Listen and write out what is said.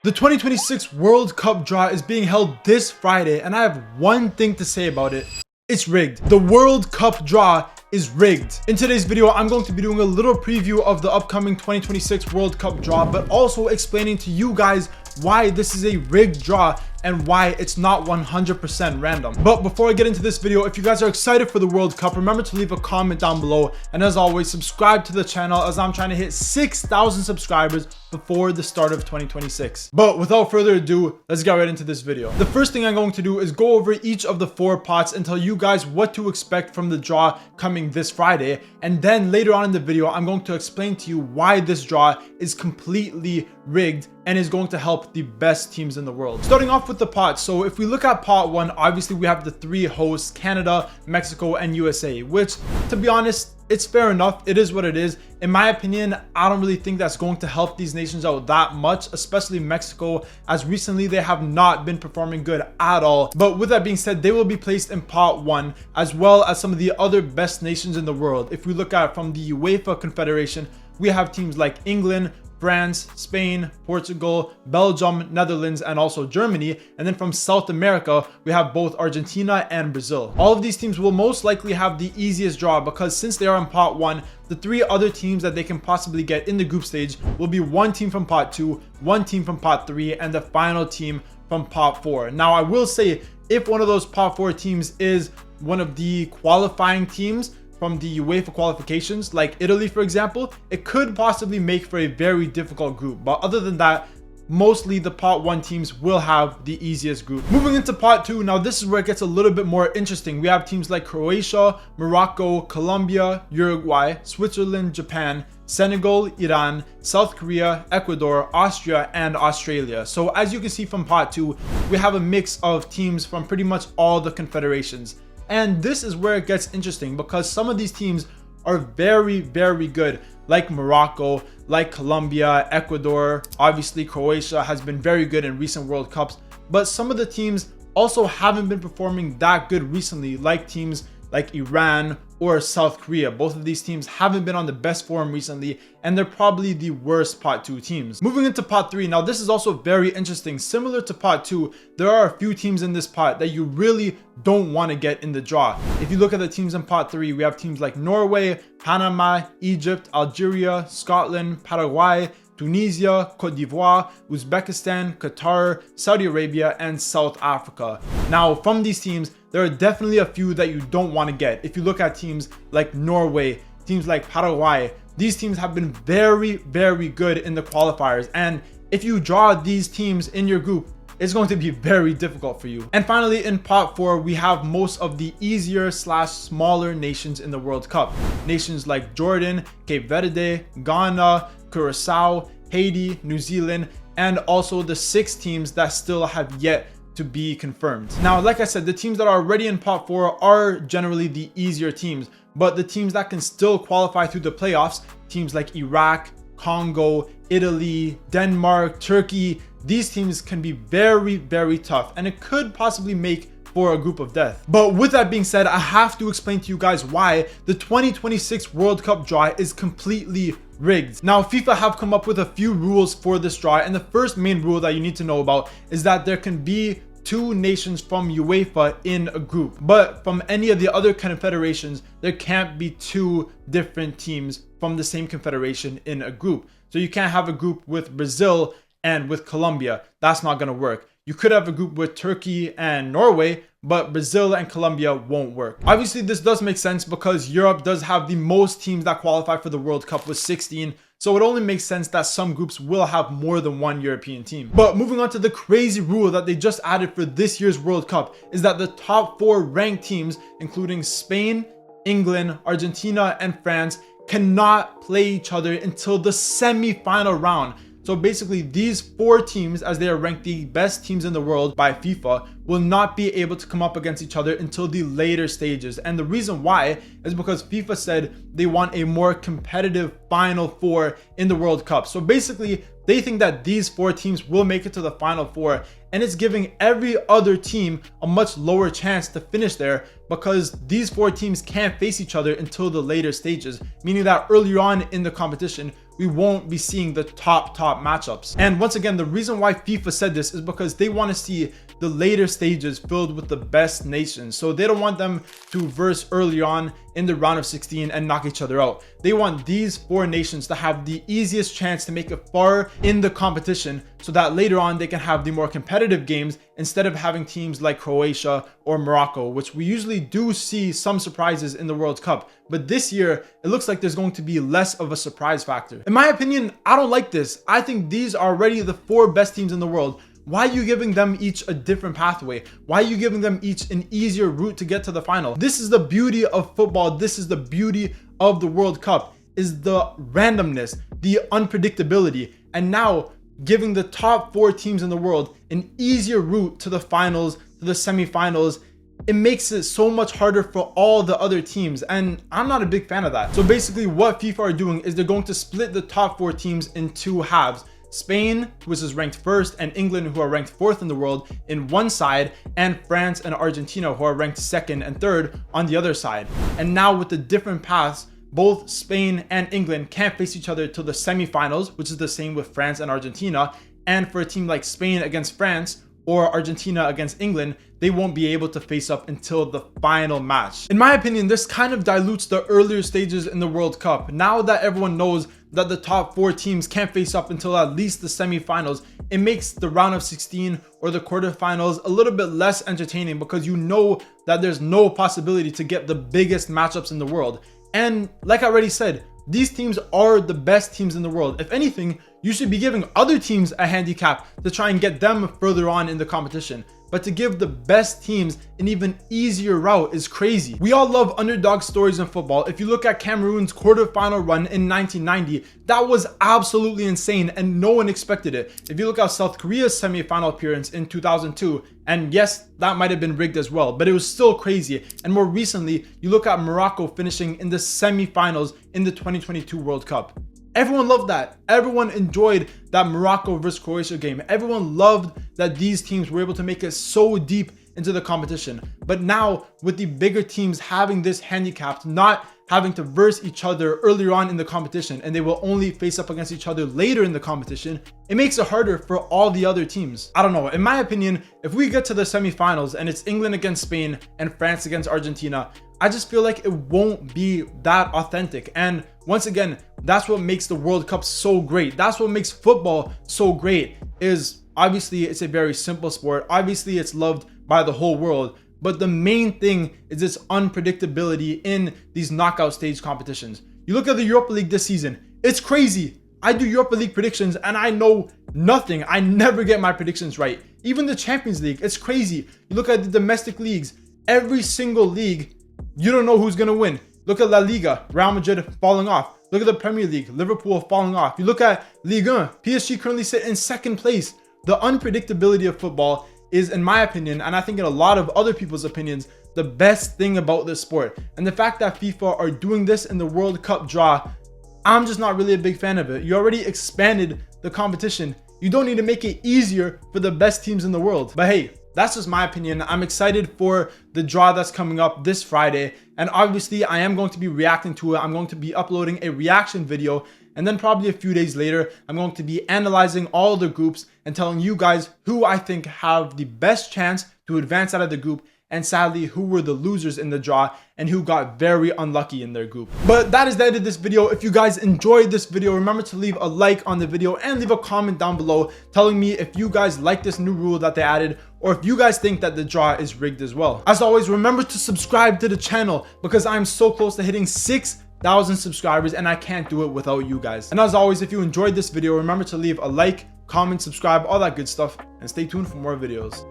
The 2026 World Cup draw is being held this Friday, and I have one thing to say about it. It's rigged. The World Cup draw is rigged. In today's video, I'm going to be doing a little preview of the upcoming 2026 World Cup draw, but also explaining to you guys why this is a rigged draw and why it's not 100% random. But before I get into this video, if you guys are excited for the World Cup, remember to leave a comment down below. And as always, subscribe to the channel as I'm trying to hit 6,000 subscribers before the start of 2026. But without further ado, let's get right into this video. The first thing I'm going to do is go over each of the 4 pots and tell you guys what to expect from the draw coming this Friday. And then later on in the video, I'm going to explain to you why this draw is completely rigged and is going to help the best teams in the world. Starting off with the pot. So if we look at pot 1, obviously we have the 3 hosts, Canada, Mexico, and USA, which, to be honest, it's fair enough. It is what it is. In my opinion, I don't really think that's going to help these nations out that much, especially Mexico, as recently they have not been performing good at all. But with that being said, they will be placed in pot 1, as well as some of the other best nations in the world. If we look at from the UEFA Confederation, we have teams like England, France, Spain, Portugal, Belgium, Netherlands, and also Germany. And then from South America, we have both Argentina and Brazil. All of these teams will most likely have the easiest draw because since they are in pot 1, the 3 other teams that they can possibly get in the group stage will be 1 team from pot 2, 1 team from pot 3, and the final team from pot 4. Now, I will say if one of those pot 4 teams is one of the qualifying teams from the UEFA qualifications, like Italy, for example, it could possibly make for a very difficult group. But other than that, mostly the pot 1 teams will have the easiest group. Moving into pot 2, now this is where it gets a little bit more interesting. We have teams like Croatia, Morocco, Colombia, Uruguay, Switzerland, Japan, Senegal, Iran, South Korea, Ecuador, Austria, and Australia. So as you can see from pot 2, we have a mix of teams from pretty much all the confederations. And this is where it gets interesting because some of these teams are very, very good, like Morocco, like Colombia, Ecuador. Obviously, Croatia has been very good in recent World Cups, but some of the teams also haven't been performing that good recently, like teams like Iran or South Korea. Both of these teams haven't been on the best form recently, and they're probably the worst pot 2 teams. Moving into pot 3, now this is also very interesting. Similar to pot 2, there are a few teams in this pot that you really don't want to get in the draw. If you look at the teams in pot 3, we have teams like Norway, Panama, Egypt, Algeria, Scotland, Paraguay, Tunisia, Cote d'Ivoire, Uzbekistan, Qatar, Saudi Arabia, and South Africa. Now, from these teams, there are definitely a few that you don't want to get. If you look at teams like Norway, teams like Paraguay, these teams have been very, very good in the qualifiers. And if you draw these teams in your group, it's going to be very difficult for you. And finally, in pot 4, we have most of the easier / smaller nations in the World Cup. Nations like Jordan, Cape Verde, Ghana, Curacao, Haiti, New Zealand, and also the 6 teams that still have yet to be confirmed. Now, like I said, the teams that are already in pot 4 are generally the easier teams, but the teams that can still qualify through the playoffs, teams like Iraq, Congo, Italy, Denmark, Turkey, these teams can be very, very tough, and it could possibly make for a group of death. But with that being said, I have to explain to you guys why the 2026 World Cup draw is completely rigged. Now, FIFA have come up with a few rules for this draw, and the first main rule that you need to know about is that there can be 2 nations from UEFA in a group, but from any of the other confederations, there can't be 2 different teams from the same confederation in a group. So you can't have a group with Brazil and with Colombia. That's not going to work. You could have a group with Turkey and Norway, but Brazil and Colombia won't work. Obviously, this does make sense because Europe does have the most teams that qualify for the World Cup with 16. So it only makes sense that some groups will have more than 1 European team. But moving on to the crazy rule that they just added for this year's World Cup is that the top 4 ranked teams, including Spain, England, Argentina, and France, cannot play each other until the semi-final round. So basically, these 4 teams, as they are ranked the best teams in the world by FIFA, will not be able to come up against each other until the later stages. And the reason why is because FIFA said they want a more competitive Final 4 in the World Cup. So basically, they think that these 4 teams will make it to the Final 4, and it's giving every other team a much lower chance to finish there because these 4 teams can't face each other until the later stages, meaning that earlier on in the competition, we won't be seeing the top matchups. And once again, the reason why FIFA said this is because they want to see the later stages filled with the best nations. So they don't want them to verse early on in the round of 16 and knock each other out. They want these 4 nations to have the easiest chance to make it far in the competition, so that later on they can have the more competitive games instead of having teams like Croatia or Morocco, which we usually do see some surprises in the World Cup. But this year, it looks like there's going to be less of a surprise factor. In my opinion, I don't like this. I think these are already the 4 best teams in the world. Why are you giving them each a different pathway? Why are you giving them each an easier route to get to the final? This is the beauty of football. This is the beauty of the World Cup, is the randomness, the unpredictability. And now giving the top 4 teams in the world an easier route to the finals, to the semifinals, it makes it so much harder for all the other teams, and I'm not a big fan of that. So basically what FIFA are doing is they're going to split the top 4 teams in 2 halves. Spain, which is ranked 1st, and England, who are ranked 4th in the world, in one side, and France and Argentina, who are ranked 2nd and 3rd, on the other side. And now with the different paths, both Spain and England can't face each other till the semifinals, which is the same with France and Argentina. And for a team like Spain against France or Argentina against England, they won't be able to face up until the final match. In my opinion, this kind of dilutes the earlier stages in the World Cup. Now that everyone knows that the top 4 teams can't face up until at least the semifinals, it makes the round of 16 or the quarterfinals a little bit less entertaining, because you know that there's no possibility to get the biggest matchups in the world. And like I already said, these teams are the best teams in the world. If anything, you should be giving other teams a handicap to try and get them further on in the competition. But to give the best teams an even easier route is crazy. We all love underdog stories in football. If you look at Cameroon's quarterfinal run in 1990, that was absolutely insane and no one expected it. If you look at South Korea's semifinal appearance in 2002, and yes, that might have been rigged as well, but it was still crazy. And more recently, you look at Morocco finishing in the semifinals in the 2022 World Cup. Everyone loved that. Everyone enjoyed that Morocco versus Croatia game. Everyone loved that these teams were able to make it so deep into the competition. But now with the bigger teams having this handicap, not having to verse each other earlier on in the competition, and they will only face up against each other later in the competition, it makes it harder for all the other teams. I don't know. In my opinion, if we get to the semifinals and it's England against Spain and France against Argentina, I just feel like it won't be that authentic. And once again, that's what makes the World Cup so great. That's what makes football so great, is obviously it's a very simple sport. Obviously it's loved by the whole world. But the main thing is this unpredictability in these knockout stage competitions. You look at the Europa League this season, it's crazy. I do Europa League predictions and I know nothing. I never get my predictions right. Even the Champions League, it's crazy. You look at the domestic leagues, every single league, you don't know who's going to win. Look at La Liga, Real Madrid falling off. Look at the Premier League, Liverpool falling off. You look at Ligue 1, PSG currently sit in 2nd place. The unpredictability of football is, in my opinion, and I think in a lot of other people's opinions, the best thing about this sport. And the fact that FIFA are doing this in the World Cup draw, I'm just not really a big fan of it. You already expanded the competition. You don't need to make it easier for the best teams in the world. But hey, that's just my opinion. I'm excited for the draw that's coming up this Friday. And obviously I am going to be reacting to it. I'm going to be uploading a reaction video. And then probably a few days later, I'm going to be analyzing all the groups and telling you guys who I think have the best chance to advance out of the group, and sadly who were the losers in the draw and who got very unlucky in their group. But that is the end of this video. If you guys enjoyed this video, remember to leave a like on the video and leave a comment down below telling me if you guys like this new rule that they added, or if you guys think that the draw is rigged as well. As always, remember to subscribe to the channel, because I'm so close to hitting 6,000 subscribers and I can't do it without you guys. And as always, if you enjoyed this video, remember to leave a like, comment, subscribe, all that good stuff, and stay tuned for more videos.